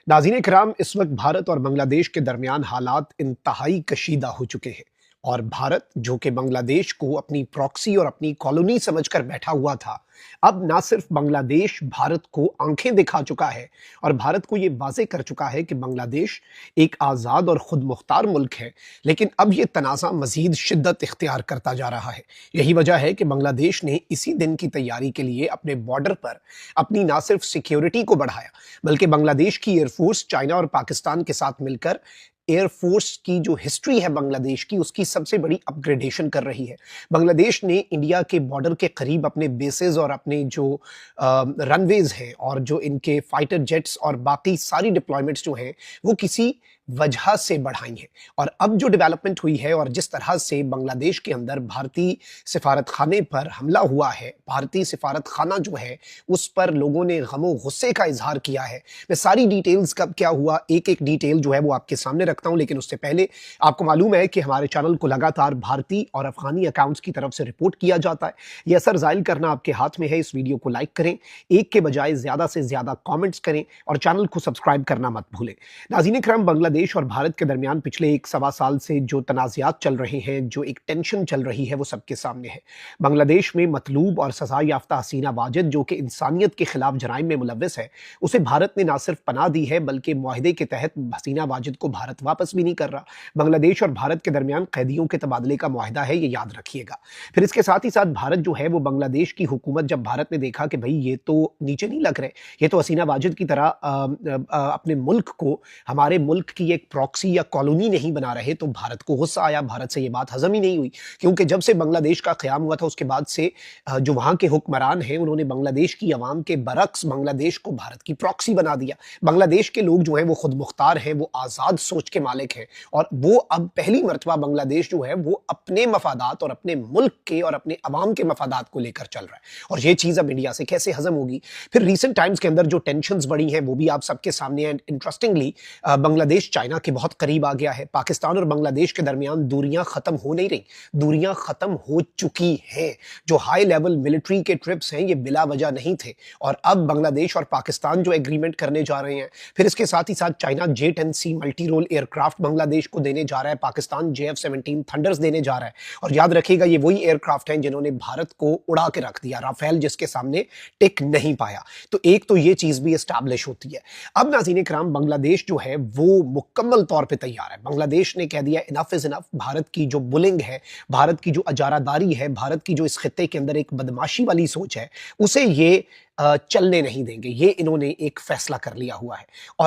नाज़रीन किराम, इस वक्त भारत और बांग्लादेश के दरमियान हालात इंतहाई कशीदा हो चुके हैं। और भारत जो कि बांग्लादेश को अपनी प्रॉक्सी और अपनी कॉलोनी समझकर बैठा हुआ था, अब ना सिर्फ बांग्लादेश भारत को आंखें दिखा चुका है और भारत को ये वाजे कर चुका है कि बांग्लादेश एक आज़ाद और खुद मुख्तार मुल्क है, लेकिन अब ये तनाज़ा मजीद शिद्दत इख्तियार करता जा रहा है। यही वजह है कि बांग्लादेश ने इसी दिन की तैयारी के लिए अपने बॉर्डर पर अपनी ना सिर्फ सिक्योरिटी को बढ़ाया, बल्कि बांग्लादेश की एयरफोर्स चाइना और पाकिस्तान के साथ मिलकर एयरफोर्स की जो हिस्ट्री है बांग्लादेश की, उसकी सबसे बड़ी अपग्रेडेशन कर रही है। बांग्लादेश ने इंडिया के बॉर्डर के करीब अपने बेसेस और अपने जो रनवेज हैं और जो इनके फाइटर जेट्स और बाकी सारी डिप्लॉयमेंट्स जो हैं, वो किसी वजह से बढ़ाई हैं। और अब जो डेवलपमेंट हुई है और जिस तरह से बांग्लादेश के अंदर भारतीय सिफारत खाने पर हमला हुआ है, भारतीय सिफारत खाना जो है उस पर लोगों ने गमो गुस्से का इजहार किया है। मैं सारी डिटेल्स कब क्या हुआ, एक एक डिटेल जो है वो आपके सामने रखता हूं, लेकिन उससे पहले आपको मालूम है कि हमारे चैनल को लगातार भारतीय और अफगानी अकाउंट्स की तरफ से रिपोर्ट किया जाता है। यह असर जाहिर करना आपके हाथ में है। इस वीडियो को लाइक करें, एक के बजाय ज्यादा से ज्यादा कॉमेंट्स करें और चैनल को सब्सक्राइब करना मत भूलें। नाज़रीन करम, बांग्लादेश और भारत के दरमियान पिछले एक सवा साल से जो तनाज़ात चल रहे हैं, जो एक टेंशन चल रही है, वो सबके सामने है। बांग्लादेश में मतलूब और सजा याफ्ता हसीना वाजिद जो कि इंसानियत के खिलाफ जराइम में मुलव्वस है, उसे भारत ने ना सिर्फ पनाह दी है बल्कि मुआहदे के तहत हसीना वाजिद को भारत वापस भी नहीं कर रहा। बांग्लादेश और भारत के दरमियान कैदियों के तबादले का मुआहदा है, ये याद रखिएगा। फिर इसके साथ ही साथ भारत जो है वो बांग्लादेश की हुकूमत, जब भारत ने देखा कि भाई ये तो नीचे नहीं लग रहे, ये तो हसीना वाजिद की तरह अपने मुल्क को, हमारे मुल्क की एक प्रॉक्सी या कॉलोनी नहीं बना रहे, तो भारत को गुस्सा आया। भारत से ये बात हजम ही नहीं हुई, क्योंकि जब से बांग्लादेश का क़याम हुआ था उसके बाद से जो वहाँ के हुक्मरान हैं उन्होंने बांग्लादेश की आवाम के बरक्स बांग्लादेश को भारत की प्रॉक्सी बना दिया। बांग्लादेश के लोग जो हैं वो खुद मुख्तार हैं, वो आज़ाद सोच के मालिक हैं और वो अब पहली मरतबा बांग्लादेश जो है वो अपने मफादात और अपने मुल्क के और अपने अवाम के मफादात को लेकर चल रहा है। और ये चीज़ अब इंडिया से कैसे हजम होगी। फिर रिसेंट टाइम्स के अंदर जो टेंशन्स बढ़ी हैं वो भी आप सबके सामने हैं। इंटरेस्टिंगली बांग्लादेश चाइना के बहुत करीब आ गया है। पाकिस्तान और बांग्लादेश के दरमियान दूरियां खत्म हो नहीं रही, दूरियां खत्म हो चुकी हैं। जो हाई लेवल मिलिट्री के ट्रिप्स हैं ये बिला वजह नहीं थे और अब बांग्लादेश और पाकिस्तान जो एग्रीमेंट करने जा रहे हैं। फिर इसके साथ ही साथ China J-10C multi role aircraft Bangladesh को देने जा रहा है, पाकिस्तान JF-17 थंडर्स देने जा रहा है। और याद रखिएगा ये वही एयरक्राफ्ट हैं जिन्होंने भारत को उड़ा के रख दिया, राफेल जिसके सामने टिक नहीं पाया। तो एक तो ये चीज भी एस्टैब्लिश होती है। अब नाज़रीन किराम, बांग्लादेश जो है वो मुकम्मल तौर पे तैयार है। बांग्लादेश ने कह दिया इनफ इज इनफ। भारत की जो बुलिंग है, भारत की जो अजारादारी है, भारत की जो इस खित्ते के अंदर एक बदमाशी वाली सोच है, उसे ये चलने नहीं देंगे। ये इन्होंने एक फैसला कर लिया हुआ है। और